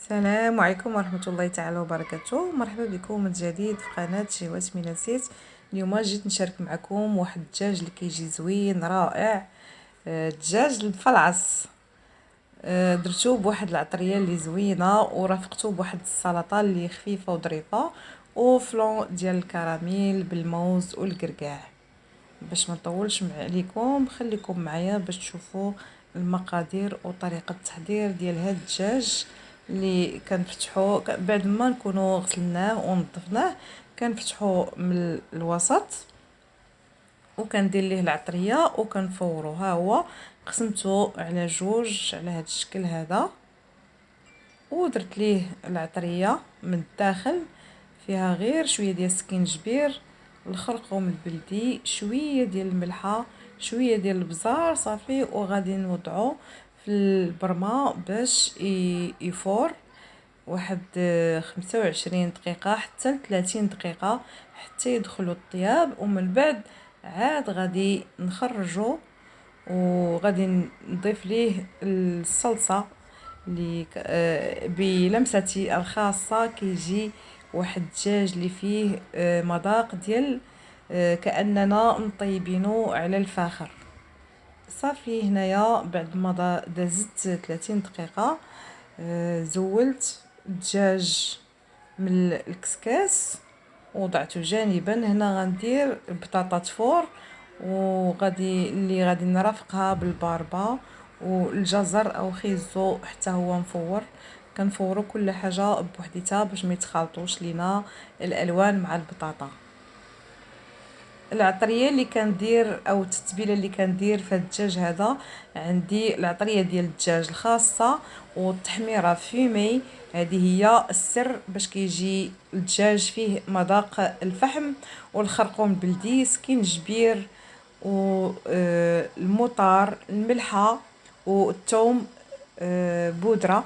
السلام عليكم ورحمة الله تعالى وبركاته. مرحبا بكم من جديد في قناة شهوات من نسيت. اليوم جيت نشارك معكم واحد الدجاج اللي كيجي زوين رائع. دجاج المفلعص. درتو بواحد العطريه اللي زوينه ورافقتو بواحد السلطه اللي خفيفه وظريفه وفلون ديال الكراميل بالموز والكركاع. باش ما نطولش عليكم خليكم معايا باش تشوفوا المقادير وطريقه التحضير ديال هذا الدجاج اللي كنفتحوه بعد ما نكونوا غسلناه ونظفناه. كنفتحوه من الوسط وكندير ليه العطريه وكنفورو. ها هو قسمته على جوج على هذا الشكل هذا، ودرت ليه العطريه من الداخل فيها غير شويه ديال السكينجبير، الخرقوم البلدي، شويه ديال الملحه، شويه ديال البزار صافي. وغادي نوضعو في البرمه باش يفور واحد 25 دقيقه حتى 30 دقيقه حتى يدخلوا الطياب. ومن بعد عاد غادي نخرجو وغادي نضيف ليه الصلصه اللي بلمستي الخاصه. كيجي واحد الدجاج اللي فيه مذاق ديال كاننا مطيبينو على الفاخر. صافي هنايا بعد ما دازت 30 دقيقه زولت الدجاج من الكسكاس وضعته جانبا. هنا غندير بطاطا فور وغادي اللي غادي نرافقها بالباربا والجزر او خيزو حتى هو مفور. كنفورو كل حاجه بوحديتها باش ما يتخلطوش لينا الالوان مع البطاطا. العطريه اللي كندير او التتبيله اللي كندير في الدجاج هذا، عندي العطريه ديال الدجاج الخاصه والتحميره فيمي. هذه هي السر باش كيجي الدجاج فيه مذاق الفحم والخرقوم البلدي، سكينجبير والمطار، الملحه والثوم بودره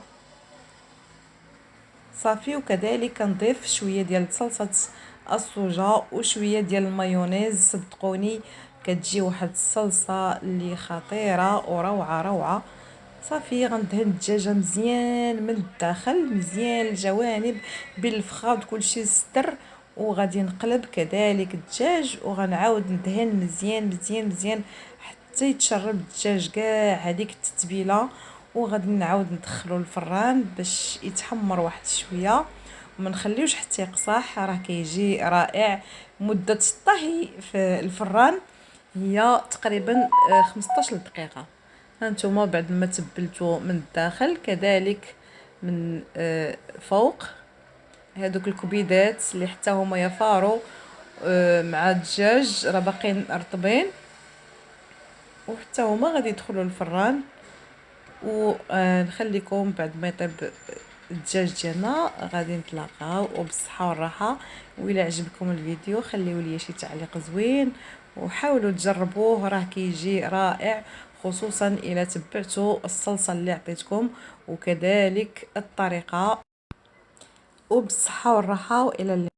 صافي. وكذلك كنضيف شويه ديال صلصه الصوجا وشويه ديال المايونيز. صدقوني كتجي واحد الصلصه اللي خطيره وروعه روعه. صافي غندهن الدجاجه مزيان من الداخل، مزيان الجوانب بالفخاد كلشي ستر. وغادي نقلب كذلك الدجاج وغنعاود ندهن مزيان مزيان مزيان حتى يتشرب الدجاج كاع هذيك التتبيله. وغادي نعاود ندخلو الفران باش يتحمر واحد شويه وما نخليوش حتى يقصح. راه كيجي رائع. مده الطهي في الفران هي تقريبا 15 دقيقه. هانتوما بعد ما تبلتو من الداخل كذلك من فوق هادوك الكبيدات اللي حتى هما يفاروا مع الدجاج راه باقيين رطبين وحتى هما غادي يدخلوا الفران. ونخليكم بعد ما يطيب الدجاج ديالنا غادي نتلاقاو وبالصحه والراحه. وإلا عجبكم الفيديو خليوا لي شي تعليق زوين وحاولوا تجربوه، راه كيجي رائع، خصوصا الى تبعتوا الصلصه اللي عطيتكم وكذلك الطريقه. وبالصحه والراحه والى